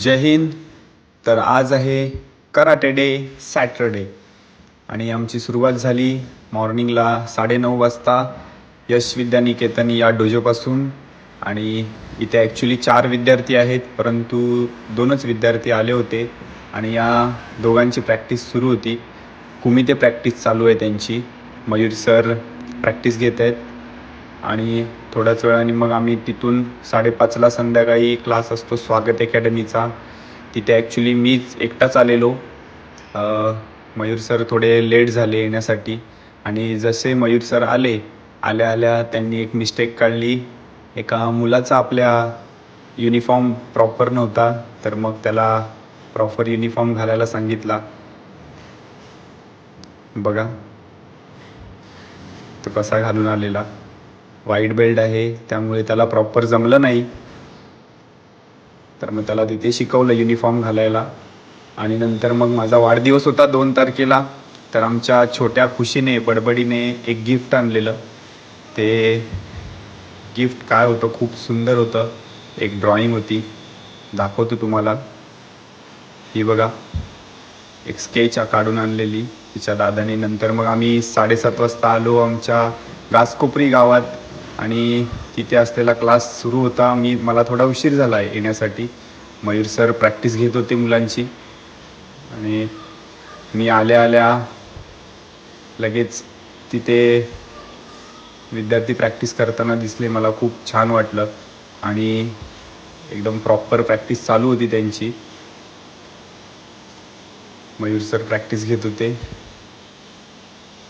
जय हिंद. तर आज आहे कराटे डे सॅटरडे आणि आमची सुरुवात झाली मॉर्निंगला 9:30 वाजता यश विद्यानिकेतन या डोजोपासून. आणि इथे ॲक्च्युली 4 विद्यार्थी आहेत, परंतु 2च विद्यार्थी आले होते आणि या दोघांची प्रॅक्टिस सुरू होती. कुमिते प्रॅक्टिस चालू आहे त्यांची. मयूर सर प्रॅक्टिस घेत आहेत आणि थोड्याच वेळाने मग आम्ही तिथून 5:30ला संध्याकाळी क्लास असतो स्वागत अकॅडमीचा. तिथे ॲक्च्युली मीच एकटाच आलेलो. मयूर सर थोडे लेट झाले येण्यासाठी आणि जसे मयूर सर आल्या आल्या त्यांनी एक मिस्टेक काढली. एका मुलाचा आपल्या युनिफॉर्म प्रॉपर नव्हता, तर मग त्याला प्रॉपर युनिफॉर्म घालायला सांगितला. बघा तो कसा घालून आलेला. व्हाईट बेल्ट आहे त्यामुळे त्याला प्रॉपर जमलं नाही, तर मग त्याला तिथे शिकवलं युनिफॉर्म घालायला. आणि नंतर मग माझा वाढदिवस होता 2 तारखेला, तर आमच्या छोट्या खुशीने बडबडीने एक गिफ्ट आणलेलं. ते गिफ्ट काय होतं, खूप सुंदर होतं. एक ड्रॉइंग होती, दाखवतो तुम्हाला. ही बघा, एक स्केच काढून आणलेली तिच्या दादाने. नंतर मग आम्ही 7:30 वाजता आलो आमच्या घासकोपरी गावात आणि तिथे असलेला क्लास सुरू होता. मला थोडा उशीर झाला आहे येण्यासाठी. मयूर सर प्रॅक्टिस घेत होते मुलांची आणि मी आल्या लगेच तिथे विद्यार्थी प्रॅक्टिस करताना दिसले. मला खूप छान वाटलं आणि एकदम प्रॉपर प्रॅक्टिस चालू होती त्यांची. मयूर सर प्रॅक्टिस घेत होते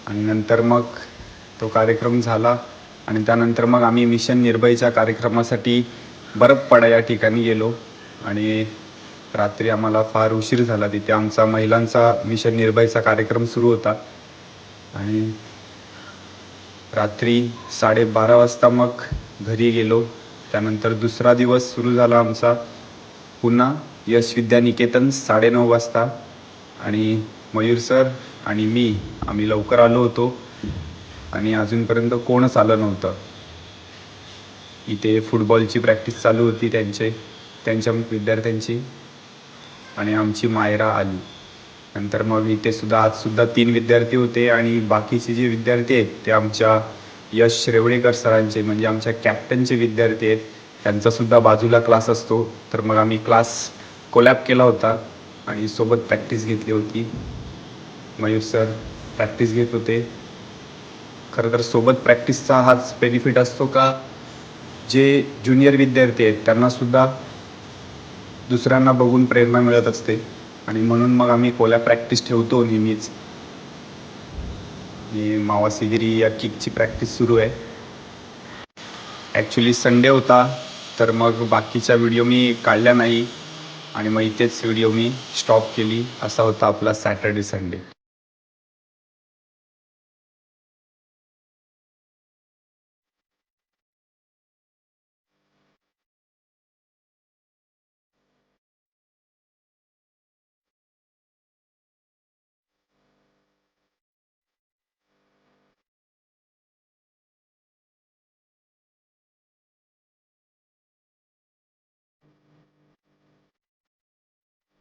आणि नंतर मग तो कार्यक्रम झाला आणि त्यानंतर मग आम्ही मिशन निर्भयच्या कार्यक्रमासाठी बरपपाडा या ठिकाणी गेलो आणि रात्री आम्हाला फार उशीर झाला. तिथे आमचा महिलांचा मिशन निर्भयचा कार्यक्रम सुरू होता आणि रात्री 12:30 वाजता मग घरी गेलो. त्यानंतर दुसरा दिवस सुरू झाला आमचा पुन्हा यश विद्यानिकेतन 9:30 वाजता. आणि मयूर सर आणि आम्ही लवकर आलो होतो आणि अजूनपर्यंत कोणच आलं नव्हतं. इथे फुटबॉलची प्रॅक्टिस चालू होती त्यांच्या विद्यार्थ्यांची आणि आमची मायरा आली. नंतर मग इथे आजसुद्धा 3 विद्यार्थी होते आणि बाकीचे जे विद्यार्थी आहेत ते आमच्या यश रेवळेकर सरांचे, म्हणजे आमच्या कॅप्टनचे विद्यार्थी आहेत. त्यांचासुद्धा बाजूला क्लास असतो, तर मग आम्ही क्लास कोलॅब केला होता आणि सोबत प्रॅक्टिस घेतली होती. मयूर सर प्रॅक्टिस घेत होते. खरं तर सोबत प्रॅक्टिसचा हाच बेनिफिट असतो का, जे ज्युनियर विद्यार्थी आहेत त्यांनासुद्धा दुसऱ्यांना बघून प्रेरणा मिळत असते आणि म्हणून मग आम्ही कोलॅब प्रॅक्टिस ठेवतो नेहमीच. आणि मावासिगिरी या किकची प्रॅक्टिस सुरू आहे. ॲक्च्युली संडे होता, तर मग बाकीच्या व्हिडिओ मी काढल्या नाही आणि मग इथेच व्हिडिओ मी स्टॉप केली. असा होता आपला सॅटर्डे संडे.